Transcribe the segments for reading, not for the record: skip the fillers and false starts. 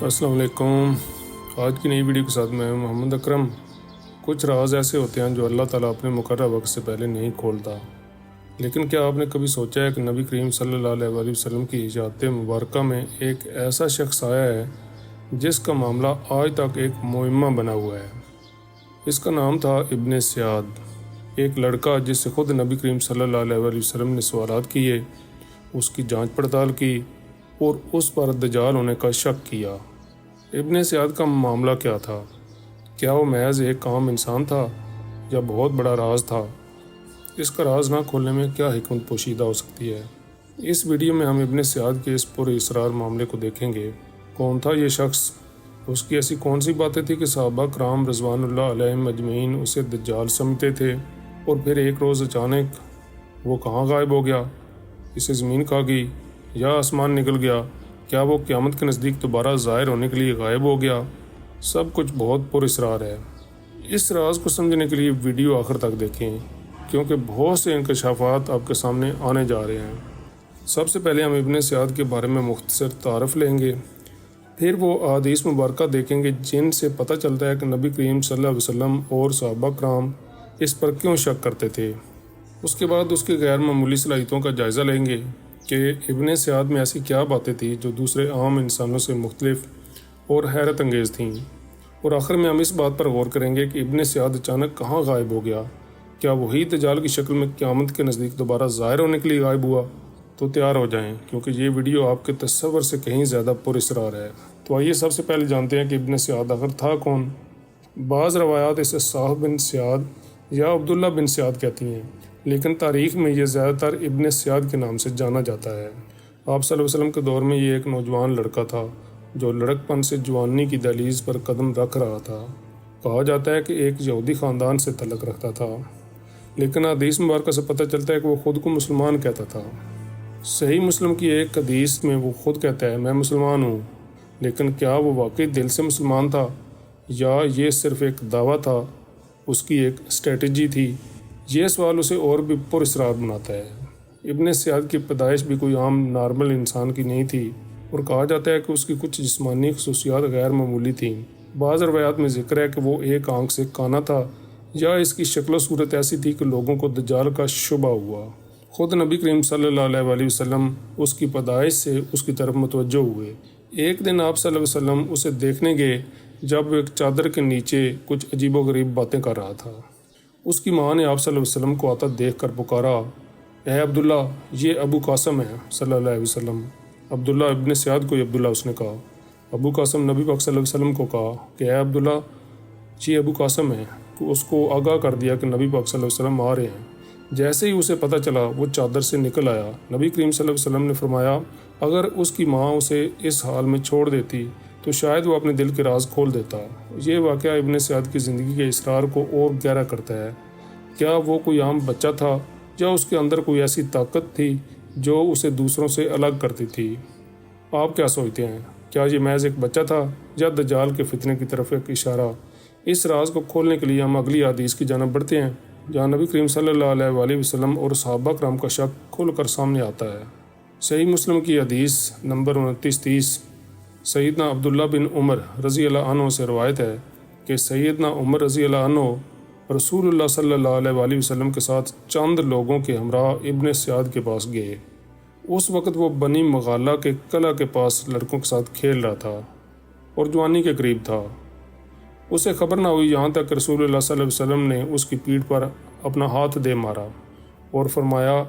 السلام علیکم۔ آج کی نئی ویڈیو کے ساتھ میں محمد اکرم۔ کچھ راز ایسے ہوتے ہیں جو اللہ تعالیٰ اپنے مقررہ وقت سے پہلے نہیں کھولتا، لیکن کیا آپ نے کبھی سوچا ہے کہ نبی کریم صلی اللہ علیہ وآلہ وسلم کی حیات مبارکہ میں ایک ایسا شخص آیا ہے جس کا معاملہ آج تک ایک معمہ بنا ہوا ہے۔ اس کا نام تھا ابن سیاد، ایک لڑکا جس سے خود نبی کریم صلی اللہ علیہ وآلہ وسلم نے سوالات کیے، اس کی جانچ پڑتال کی اور اس پر دجال ہونے کا شک کیا۔ ابن سیاد کا معاملہ کیا تھا؟ کیا وہ محض ایک عام انسان تھا یا بہت بڑا راز تھا؟ اس کا راز نہ کھولنے میں کیا حکمت پوشیدہ ہو سکتی ہے؟ اس ویڈیو میں ہم ابن سیاد کے اس پر اسرار معاملے کو دیکھیں گے۔ کون تھا یہ شخص؟ اس کی ایسی کون سی باتیں تھیں کہ صحابہ کرام رضوان اللہ علیہم اجمعین اسے دجال سمجھتے تھے، اور پھر ایک روز اچانک وہ کہاں غائب ہو گیا؟ اسے زمین کھا گئی یا آسمان نکل گیا؟ کیا وہ قیامت کے نزدیک دوبارہ ظاہر ہونے کے لیے غائب ہو گیا؟ سب کچھ بہت پر اسرار ہے۔ اس راز کو سمجھنے کے لیے ویڈیو آخر تک دیکھیں، کیونکہ بہت سے انکشافات آپ کے سامنے آنے جا رہے ہیں۔ سب سے پہلے ہم ابن سیاد کے بارے میں مختصر تعارف لیں گے، پھر وہ احادیث مبارکہ دیکھیں گے جن سے پتہ چلتا ہے کہ نبی کریم صلی اللہ علیہ وسلم اور صحابہ کرام اس پر کیوں شک کرتے تھے۔ اس کے بعد اس کی غیر معمولی صلاحیتوں کا جائزہ لیں گے کہ ابن سیاد میں ایسی کیا باتیں تھیں جو دوسرے عام انسانوں سے مختلف اور حیرت انگیز تھیں، اور آخر میں ہم اس بات پر غور کریں گے کہ ابن سیاد اچانک کہاں غائب ہو گیا۔ کیا وہی دجال کی شکل میں قیامت کے نزدیک دوبارہ ظاہر ہونے کے لیے غائب ہوا؟ تو تیار ہو جائیں، کیونکہ یہ ویڈیو آپ کے تصور سے کہیں زیادہ پر اسرار ہے۔ تو آئیے سب سے پہلے جانتے ہیں کہ ابن سیاد آخر تھا کون۔ بعض روایات اسے صاحب بن سیاد یا عبداللہ بن سیاد کہتی ہیں، لیکن تاریخ میں یہ زیادہ تر ابن سیاد کے نام سے جانا جاتا ہے۔ آپ صلی اللہ علیہ وسلم کے دور میں یہ ایک نوجوان لڑکا تھا جو لڑک پن سے جوانی کی دہلیز پر قدم رکھ رہا تھا۔ کہا جاتا ہے کہ ایک یہودی خاندان سے تعلق رکھتا تھا، لیکن حدیث مبارکہ سے پتہ چلتا ہے کہ وہ خود کو مسلمان کہتا تھا۔ صحیح مسلم کی ایک حدیث میں وہ خود کہتا ہے میں مسلمان ہوں، لیکن کیا وہ واقعی دل سے مسلمان تھا یا یہ صرف ایک دعویٰ تھا، اس کی ایک اسٹریٹجی تھی؟ یہ سوال اسے اور بھی پر اسرار بناتا ہے۔ ابن سیاد کی پیدائش بھی کوئی عام نارمل انسان کی نہیں تھی، اور کہا جاتا ہے کہ اس کی کچھ جسمانی خصوصیات غیر معمولی تھیں۔ بعض روایات میں ذکر ہے کہ وہ ایک آنکھ سے کانا تھا، یا اس کی شکل و صورت ایسی تھی کہ لوگوں کو دجال کا شبہ ہوا۔ خود نبی کریم صلی اللہ علیہ وآلہ وسلم اس کی پیدائش سے اس کی طرف متوجہ ہوئے۔ ایک دن آپ صلی اللہ علیہ وسلم اسے دیکھنے گئے جب وہ ایک چادر کے نیچے کچھ عجیب و غریب باتیں کر رہا تھا۔ اس کی ماں نے آپ صلی اللہ علیہ وسلم کو آتا دیکھ کر پکارا، اے عبداللہ، یہ ابو قاسم ہے صلی اللہ علیہ وسلم۔ عبداللہ ابن سیاد کو عبداللہ اس نے کہا۔ ابو قاسم نبی پاک صلی اللہ علیہ وسلم کو کہا کہ اے عبداللہ، یہ ابو قاسم ہے۔ اس کو آگاہ کر دیا کہ نبی پاک صلی اللہ علیہ وسلم آ رہے ہیں۔ جیسے ہی اسے پتہ چلا وہ چادر سے نکل آیا۔ نبی کریم صلی اللہ علیہ وسلم نے فرمایا اگر اس کی ماں اسے اس حال میں چھوڑ دیتی تو شاید وہ اپنے دل کے راز کھول دیتا۔ یہ واقعہ ابن سیاد کی زندگی کے اسرار کو اور گہرا کرتا ہے۔ کیا وہ کوئی عام بچہ تھا یا اس کے اندر کوئی ایسی طاقت تھی جو اسے دوسروں سے الگ کرتی تھی؟ آپ کیا سوچتے ہیں؟ کیا یہ محض ایک بچہ تھا یا دجال کے فتنے کی طرف ایک اشارہ؟ اس راز کو کھولنے کے لیے ہم اگلی حدیث کی جانب بڑھتے ہیں، جہاں نبی کریم صلی اللہ علیہ وآلہ وسلم اور صحابہ کرام کا شک کھل کر سامنے آتا ہے۔ صحیح مسلم کی حدیث نمبر 2930 سیدنا عبداللہ بن عمر رضی اللہ عنہ سے روایت ہے کہ سیدنا عمر رضی اللہ عنہ رسول اللہ صلی اللہ علیہ وآلہ وسلم کے ساتھ چند لوگوں کے ہمراہ ابن سیاد کے پاس گئے۔ اس وقت وہ بنی مغالہ کے قلعہ کے پاس لڑکوں کے ساتھ کھیل رہا تھا اور جوانی کے قریب تھا۔ اسے خبر نہ ہوئی یہاں تک کہ رسول اللہ صلی اللہ علیہ وسلم نے اس کی پیٹھ پر اپنا ہاتھ دے مارا اور فرمایا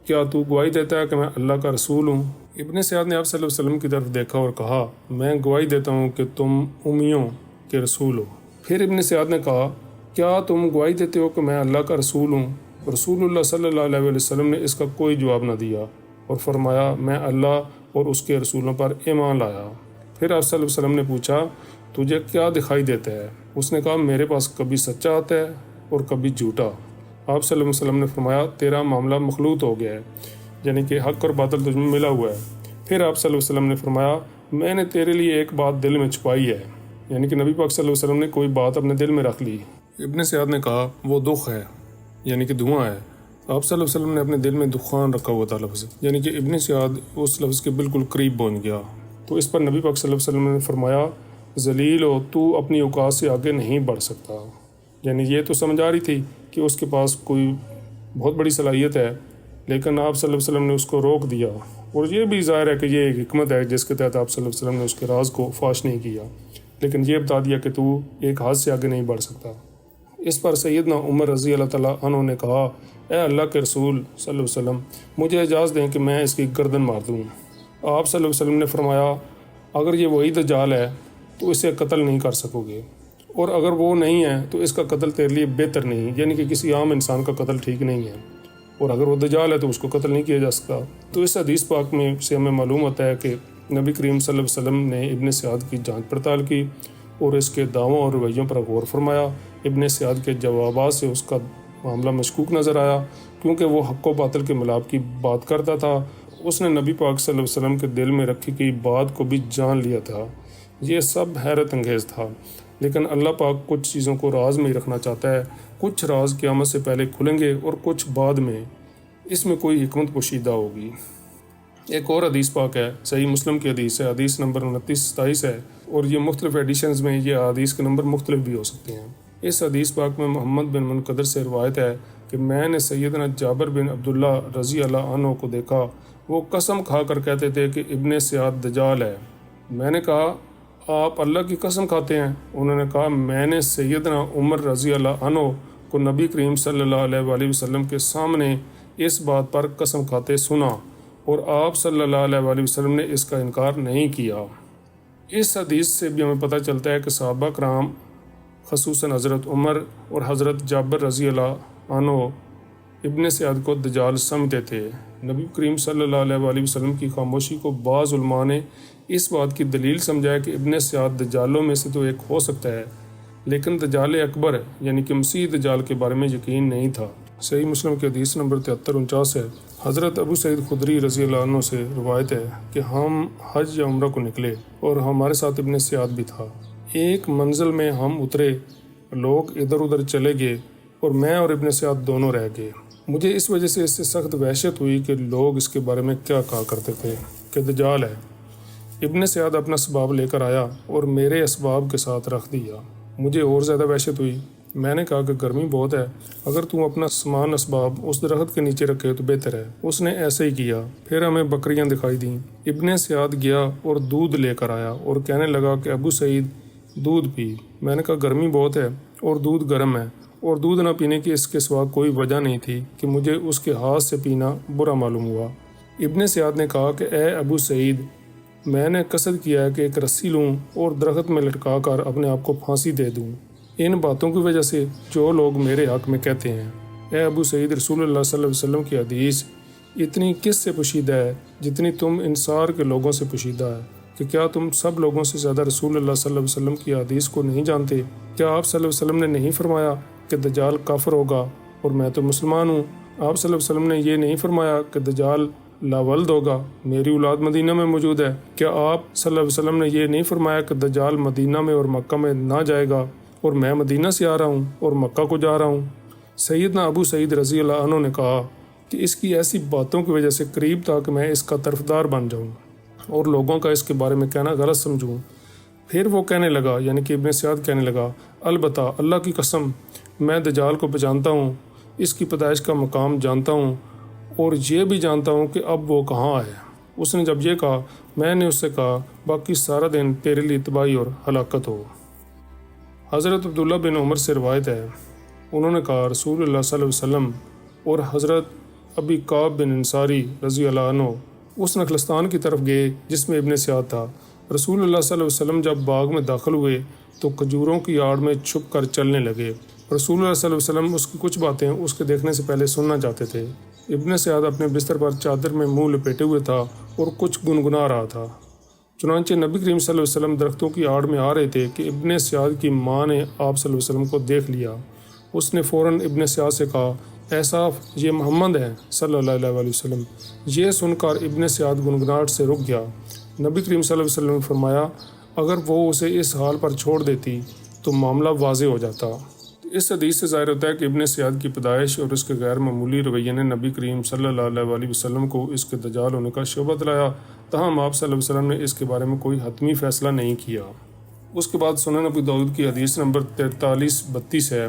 کیا تو گواہی دیتا ہے کہ میں اللہ کا رسول ہوں؟ ابن سیاد نے آپ صلی اللہ علیہ وسلم کی طرف دیکھا اور کہا میں گواہی دیتا ہوں کہ تم امیوں کے رسول ہو۔ پھر ابن سیاد نے کہا کیا تم گواہی دیتے ہو کہ میں اللہ کا رسول ہوں؟ رسول اللہ صلی اللہ علیہ وآلہ وسلم نے اس کا کوئی جواب نہ دیا اور فرمایا میں اللہ اور اس کے رسولوں پر ایمان لایا۔ پھر آپ صلی اللہ علیہ وسلم نے پوچھا تجھے کیا دکھائی دیتا ہے؟ اس نے کہا میرے پاس کبھی سچا آتا ہے اور کبھی جھوٹا۔ آپ صلی اللہ علیہ وسلم نے فرمایا تیرا معاملہ مخلوط ہو گیا ہے، یعنی کہ حق اور باطل تجھ میں ملا ہوا ہے۔ پھر آپ صلی اللہ علیہ وسلم نے فرمایا میں نے تیرے لیے ایک بات دل میں چھپائی ہے، یعنی کہ نبی پاک صلی اللہ علیہ وسلم نے کوئی بات اپنے دل میں رکھ لی۔ ابن سیاد نے کہا وہ دخ ہے، یعنی کہ دھواں ہے۔ آپ صلی اللہ علیہ وسلم نے اپنے دل میں دخان رکھا ہوا تھا لفظ، یعنی کہ ابن سیاد اس لفظ کے بالکل قریب پہنچ گیا تو اس پر نبی پاک صلی اللہ علیہ وسلم نے فرمایا ذلیل ہو تو اپنی اوقات سے آگے نہیں بڑھ سکتا، یعنی یہ تو سمجھ آ رہی تھی کہ اس کے پاس کوئی بہت بڑی صلاحیت ہے، لیکن آپ صلی اللہ علیہ وسلم نے اس کو روک دیا، اور یہ بھی ظاہر ہے کہ یہ ایک حکمت ہے جس کے تحت آپ صلی اللہ علیہ وسلم نے اس کے راز کو فاش نہیں کیا، لیکن یہ بتا دیا کہ تو ایک حد سے آگے نہیں بڑھ سکتا۔ اس پر سیدنا عمر رضی اللہ تعالیٰ عنہ نے کہا اے اللہ کے رسول صلی اللہ علیہ وسلم مجھے اجازت دیں کہ میں اس کی گردن مار دوں۔ آپ صلی اللہ علیہ وسلم نے فرمایا اگر یہ وہی دجال ہے تو اسے قتل نہیں کر سکو گے، اور اگر وہ نہیں ہے تو اس کا قتل تیرے لیے بہتر نہیں، یعنی کہ کسی عام انسان کا قتل ٹھیک نہیں ہے، اور اگر وہ دجال ہے تو اس کو قتل نہیں کیا جا سکتا۔ تو اس حدیث پاک میں سے ہمیں معلوم ہوتا ہے کہ نبی کریم صلی اللہ علیہ وسلم نے ابن سیاد کی جانچ پڑتال کی اور اس کے دعووں اور رویوں پر غور فرمایا۔ ابن سیاد کے جوابات سے اس کا معاملہ مشکوک نظر آیا، کیونکہ وہ حق و باطل کے ملاپ کی بات کرتا تھا۔ اس نے نبی پاک صلی اللہ علیہ وسلم کے دل میں رکھی گئی بات کو بھی جان لیا تھا۔ یہ سب حیرت انگیز تھا، لیکن اللہ پاک کچھ چیزوں کو راز میں ہی رکھنا چاہتا ہے، کچھ راز قیامت سے پہلے کھلیں گے اور کچھ بعد میں، اس میں کوئی حکمت پوشیدہ ہوگی۔ ایک اور حدیث پاک ہے، صحیح مسلم کی حدیث ہے، حدیث نمبر 29-27 ہے، اور یہ مختلف ایڈیشنز میں یہ حدیث کے نمبر مختلف بھی ہو سکتے ہیں۔ اس حدیث پاک میں محمد بن منقدر سے روایت ہے کہ میں نے سیدنا جابر بن عبداللہ رضی اللہ عنہ کو دیکھا، وہ قسم کھا کر کہتے تھے کہ ابن سیاد دجال ہے۔ میں نے کہا آپ اللہ کی قسم کھاتے ہیں؟ انہوں نے کہا میں نے سیدنا عمر رضی اللہ عنہ کو نبی کریم صلی اللہ علیہ وآلہ وسلم کے سامنے اس بات پر قسم کھاتے سنا، اور آپ صلی اللہ علیہ وآلہ وسلم نے اس کا انکار نہیں کیا۔ اس حدیث سے بھی ہمیں پتہ چلتا ہے کہ صحابہ کرام خصوصاً حضرت عمر اور حضرت جابر رضی اللہ عنہ ابن سیاد کو دجال سمجھتے تھے۔ نبی کریم صلی اللہ علیہ وآلہ وسلم کی خاموشی کو بعض علماء نے اس بات کی دلیل سمجھا کہ ابن سیاد دجالوں میں سے تو ایک ہو سکتا ہے، لیکن دجال اکبر یعنی کہ مسیح دجال کے بارے میں یقین نہیں تھا۔ صحیح مسلم کی حدیث نمبر 73-49 ہے۔ حضرت ابو سعید خدری رضی اللہ عنہ سے روایت ہے کہ ہم حج یا عمرہ کو نکلے اور ہمارے ساتھ ابن سیاد بھی تھا۔ ایک منزل میں ہم اترے، لوگ ادھر ادھر چلے گئے اور میں اور ابن سیاد دونوں رہ گئے۔ مجھے اس وجہ سے اس سے سخت وحشت ہوئی کہ لوگ اس کے بارے میں کیا کہا کرتے تھے کہ دجال ہے۔ ابن سیاد اپنا اسباب لے کر آیا اور میرے اسباب کے ساتھ رکھ دیا۔ مجھے اور زیادہ وحشت ہوئی۔ میں نے کہا کہ گرمی بہت ہے، اگر تم اپنا سامان اسباب اس درخت کے نیچے رکھے تو بہتر ہے۔ اس نے ایسے ہی کیا۔ پھر ہمیں بکریاں دکھائی دیں۔ ابن سیاد گیا اور دودھ لے کر آیا اور کہنے لگا کہ ابو سعید دودھ پی۔ میں نے کہا گرمی بہت ہے اور دودھ گرم ہے، اور دودھ نہ پینے کی اس کے سوا کوئی وجہ نہیں تھی کہ مجھے اس کے ہاتھ سے پینا برا معلوم ہوا۔ ابن سیاد نے کہا کہ اے ابو سعید، میں نے قصد کیا ہے کہ ایک رسی لوں اور درخت میں لٹکا کر اپنے آپ کو پھانسی دے دوں، ان باتوں کی وجہ سے جو لوگ میرے حق میں کہتے ہیں۔ اے ابو سعید، رسول اللہ صلی اللہ علیہ وسلم کی حدیث اتنی کس سے پوشیدہ ہے جتنی تم انصار کے لوگوں سے پوشیدہ ہے، کہ کیا تم سب لوگوں سے زیادہ رسول اللہ صلی اللہ علیہ وسلم کی حدیث کو نہیں جانتے؟ کیا آپ صلی اللہ علیہ وسلم نے نہیں فرمایا کہ دجال کافر ہوگا اور میں تو مسلمان ہوں؟ آپ صلی اللہ علیہ وسلم نے یہ نہیں فرمایا کہ دجال لاولد ہوگا، میری اولاد مدینہ میں موجود ہے؟ کیا آپ صلی اللہ علیہ وسلم نے یہ نہیں فرمایا کہ دجال مدینہ میں اور مکہ میں نہ جائے گا، اور میں مدینہ سے آ رہا ہوں اور مکہ کو جا رہا ہوں؟ سیدنا ابو سعید رضی اللہ عنہ نے کہا کہ اس کی ایسی باتوں کی وجہ سے قریب تھا کہ میں اس کا طرفدار بن جاؤں اور لوگوں کا اس کے بارے میں کہنا غلط سمجھوں۔ پھر وہ کہنے لگا، یعنی کہ ابن سیاد کہنے لگا، البتہ اللہ کی قسم میں دجال کو پہچانتا ہوں، اس کی پیدائش کا مقام جانتا ہوں، اور یہ بھی جانتا ہوں کہ اب وہ کہاں ہے۔ اس نے جب یہ کہا، میں نے اس سے کہا باقی سارا دن تیرے لیے تباہی اور ہلاکت ہو۔ حضرت عبداللہ بن عمر سے روایت ہے، انہوں نے کہا رسول اللہ صلی اللہ علیہ وسلم اور حضرت ابی کعب بن انصاری رضی اللہ عنہ اس نخلستان کی طرف گئے جس میں ابن سیاد تھا۔ رسول اللہ صلی اللہ علیہ وسلم جب باغ میں داخل ہوئے تو کھجوروں کی آڑ میں چھپ کر چلنے لگے۔ رسول اللہ صلی اللہ علیہ وسلم اس کی کچھ باتیں اس کے دیکھنے سے پہلے سننا چاہتے تھے۔ ابن سیاد اپنے بستر پر چادر میں منہ لپیٹے ہوئے تھا اور کچھ گنگنا رہا تھا۔ چنانچہ نبی کریم صلی اللہ علیہ وسلم درختوں کی آڑ میں آ رہے تھے کہ ابن سیاد کی ماں نے آپ صلی اللہ علیہ وسلم کو دیکھ لیا۔ اس نے فوراً ابن سیاد سے کہا، ایسا یہ محمد ہے صلی اللہ علیہ وآلہ وسلم۔ یہ سن کر ابن سیاد گنگناہٹ سے رک گیا۔ نبی کریم صلی اللہ علیہ وسلم نے فرمایا، اگر وہ اسے اس حال پر چھوڑ دیتی تو معاملہ واضح ہو جاتا۔ اس حدیث سے ظاہر ہوتا ہے کہ ابن سیاد کی پیدائش اور اس کے غیر معمولی رویے نے نبی کریم صلی اللہ علیہ وآلہ وسلم کو اس کے دجال ہونے کا شبہ دلایا۔ تاہم آپ صلی اللہ علیہ وسلم نے اس کے بارے میں کوئی حتمی فیصلہ نہیں کیا۔ اس کے بعد سنن ابو داؤد کی حدیث نمبر 4332 ہے۔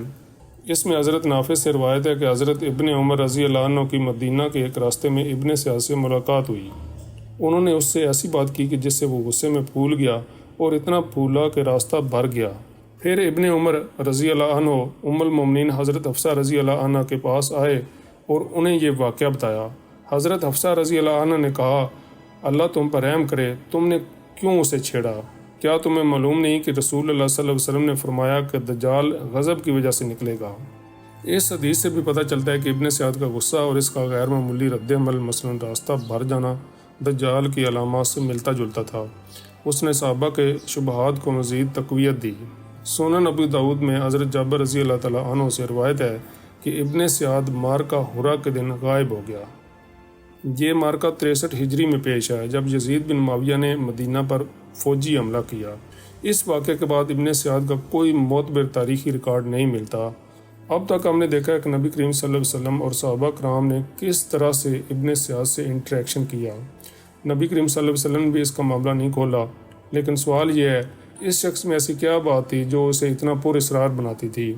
اس میں حضرت نافع سے روایت ہے کہ حضرت ابن عمر رضی اللہ عنہ کی مدینہ کے ایک راستے میں ابن سیاد سے ملاقات ہوئی۔ انہوں نے اس سے ایسی بات کی کہ جس سے وہ غصے میں پھول گیا اور اتنا پھولا کہ راستہ بھر گیا۔ پھر ابن عمر رضی اللہ عنہ ام المومنین حضرت حفصہ رضی اللہ عنہ کے پاس آئے اور انہیں یہ واقعہ بتایا۔ حضرت حفصہ رضی اللہ عنہ نے کہا، اللہ تم پر رحم کرے، تم نے کیوں اسے چھیڑا؟ کیا تمہیں معلوم نہیں کہ رسول اللہ صلی اللہ علیہ وسلم نے فرمایا کہ دجال غضب کی وجہ سے نکلے گا؟ اس حدیث سے بھی پتہ چلتا ہے کہ ابن سیاد کا غصہ اور اس کا غیر معمولی رد عمل مثلاً راستہ بھر جانا دجال کی علامات سے ملتا جلتا تھا۔ اس نے صحابہ کے شبہات کو مزید تقویت دی۔ سنن ابو داؤد میں حضرت جابر رضی اللہ تعالیٰ عنہ سے روایت ہے کہ ابن سیاد مارکہ ہرا کے دن غائب ہو گیا۔ یہ مارکہ 63 ہجری میں پیش آیا جب یزید بن معاویہ نے مدینہ پر فوجی حملہ کیا۔ اس واقعے کے بعد ابن سیاد کا کوئی معتبر تاریخی ریکارڈ نہیں ملتا۔ اب تک ہم نے دیکھا ہے کہ نبی کریم صلی اللہ علیہ وسلم اور صحابہ کرام نے کس طرح سے ابن سیاد سے انٹریکشن کیا۔ نبی کریم صلی اللہ علیہ وسلم نے بھی اس کا معاملہ نہیں کھولا، لیکن سوال یہ ہے اس شخص میں ایسی کیا بات تھی جو اسے اتنا پر اسرار بناتی تھی؟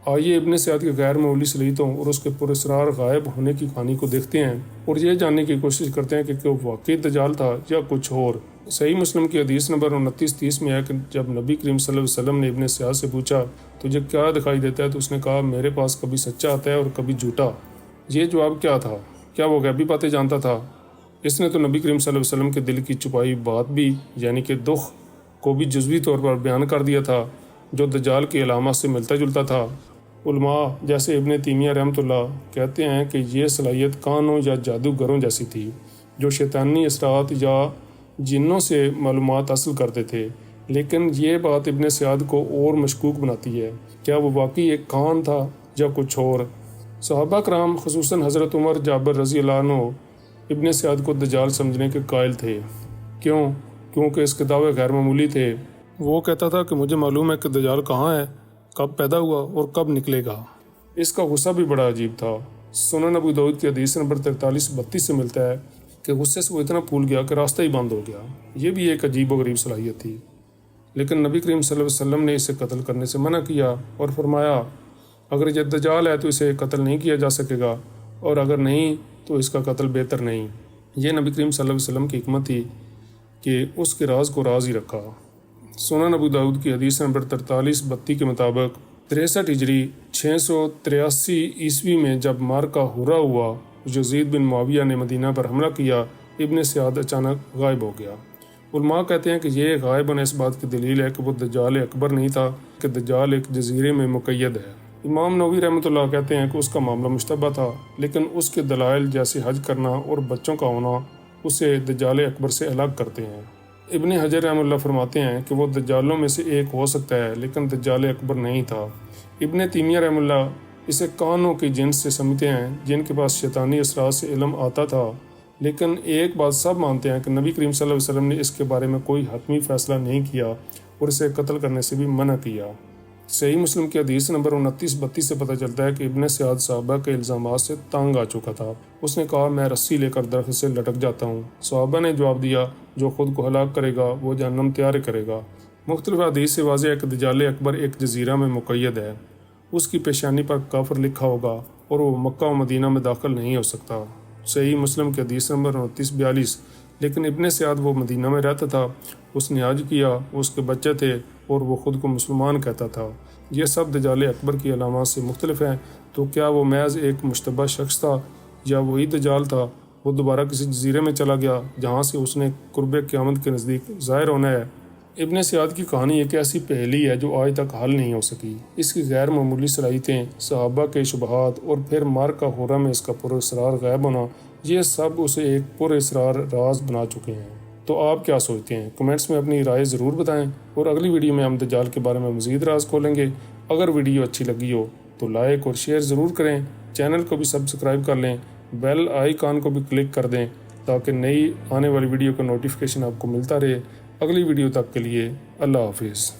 آئیے ابن سیاد کی غیر معمولی صلاحیتوں اور اس کے پر اسرار غائب ہونے کی کہانی کو دیکھتے ہیں اور یہ جاننے کی کوشش کرتے ہیں کہ وہ واقعی دجال تھا یا کچھ اور۔ صحیح مسلم کی حدیث نمبر 2930 میں ہے کہ جب نبی کریم صلی اللہ علیہ وسلم نے ابن سیاد سے پوچھا تجھے کیا دکھائی دیتا ہے تو اس نے کہا میرے پاس کبھی سچا آتا ہے اور کبھی جھوٹا۔ یہ جواب کیا تھا؟ کیا وہ غیبی باتیں جانتا تھا؟ اس نے تو نبی کریم صلی اللہ علیہ وسلم کے دل کی چھپائی بات بھی یعنی کہ دکھ کو بھی جزوی طور پر بیان کر دیا تھا جو دجال کی علامات سے ملتا جلتا تھا۔ علماء جیسے ابن تیمیہ رحمۃ اللہ کہتے ہیں کہ یہ صلاحیت کانوں یا جادوگروں جیسی تھی جو شیطانی اثرات یا جنوں سے معلومات حاصل کرتے تھے، لیکن یہ بات ابن سیاد کو اور مشکوک بناتی ہے۔ کیا وہ واقعی ایک کان تھا یا کچھ اور؟ صحابہ کرام خصوصاً حضرت عمر جابر رضی اللہ عنہ ابن سیاد کو دجال سمجھنے کے قائل تھے۔ کیونکہ اس کے دعوے غیر معمولی تھے۔ وہ کہتا تھا کہ مجھے معلوم ہے کہ دجال کہاں ہے، کب پیدا ہوا اور کب نکلے گا۔ اس کا غصہ بھی بڑا عجیب تھا۔ سنن ابو داؤد کی حدیث نمبر 4332 سے ملتا ہے کہ غصے سے وہ اتنا پھول گیا کہ راستہ ہی بند ہو گیا۔ یہ بھی ایک عجیب و غریب صلاحیت تھی، لیکن نبی کریم صلی اللہ علیہ وسلم نے اسے قتل کرنے سے منع کیا اور فرمایا اگر یہ دجال ہے تو اسے قتل نہیں کیا جا سکے گا اور اگر نہیں تو اس کا قتل بہتر نہیں۔ یہ نبی کریم صلی اللہ علیہ وسلم کی حکمت تھی کہ اس کے راز کو راز ہی رکھا۔ سنن ابو داؤد کی حدیث نمبر 4332 کے مطابق 63 ہجری 683 عیسوی میں جب مارکہ ہرا ہوا، یزید بن معاویہ نے مدینہ پر حملہ کیا، ابن سیاد اچانک غائب ہو گیا۔ علماء کہتے ہیں کہ یہ غائب ہونے اس بات کی دلیل ہے کہ وہ دجال اکبر نہیں تھا کہ دجال ایک جزیرے میں مقید ہے۔ امام نووی رحمۃ اللہ کہتے ہیں کہ اس کا معاملہ مشتبہ تھا، لیکن اس کے دلائل جیسے حج کرنا اور بچوں کا ہونا اسے دجال اکبر سے الگ کرتے ہیں۔ ابن حجر رحمۃ اللہ فرماتے ہیں کہ وہ دجالوں میں سے ایک ہو سکتا ہے لیکن دجال اکبر نہیں تھا۔ ابن تیمیہ رحمۃ اللہ اسے کانوں کی جنس سے سمجھتے ہیں جن کے پاس شیطانی اثرات سے علم آتا تھا، لیکن ایک بات سب مانتے ہیں کہ نبی کریم صلی اللہ علیہ وسلم نے اس کے بارے میں کوئی حتمی فیصلہ نہیں کیا اور اسے قتل کرنے سے بھی منع کیا۔ صحیح مسلم کی حدیث نمبر 2932 سے پتہ چلتا ہے کہ ابن سیاد صحابہ کے الزامات سے تنگ آ چکا تھا۔ اس نے کہا میں رسی لے کر درخت سے لٹک جاتا ہوں۔ صحابہ نے جواب دیا جو خود کو ہلاک کرے گا وہ جہنم تیار کرے گا۔ مختلف حدیث سے واضح ہے کہ دجال اکبر ایک جزیرہ میں مقید ہے، اس کی پیشانی پر کافر لکھا ہوگا اور وہ مکہ و مدینہ میں داخل نہیں ہو سکتا۔ صحیح مسلم کی حدیث نمبر 2942 لیکن ابن سیاد وہ مدینہ میں رہتا تھا، اس نے حج کیا، اس کے بچے تھے اور وہ خود کو مسلمان کہتا تھا۔ یہ سب دجال اکبر کی علامات سے مختلف ہیں، تو کیا وہ محض ایک مشتبہ شخص تھا یا وہی دجال تھا؟ وہ دوبارہ کسی جزیرے میں چلا گیا جہاں سے اس نے قرب قیامت کے نزدیک ظاہر ہونا ہے۔ ابن سیاد کی کہانی ایک ایسی پہیلی ہے جو آج تک حل نہیں ہو سکی۔ اس کی غیر معمولی صلاحیتیں، صحابہ کے شبہات اور پھر مارکہ ہرا میں اس کا پر اسرار غائب ہونا، یہ سب اسے ایک پر اسرار راز بنا چکے ہیں۔ تو آپ کیا سوچتے ہیں؟ کمنٹس میں اپنی رائے ضرور بتائیں اور اگلی ویڈیو میں ہم دجال کے بارے میں مزید راز کھولیں گے۔ اگر ویڈیو اچھی لگی ہو تو لائک اور شیئر ضرور کریں، چینل کو بھی سبسکرائب کر لیں، بیل آئیکن کو بھی کلک کر دیں تاکہ نئی آنے والی ویڈیو کا نوٹیفیکیشن آپ کو ملتا رہے۔ اگلی ویڈیو تک کے لیے اللہ حافظ۔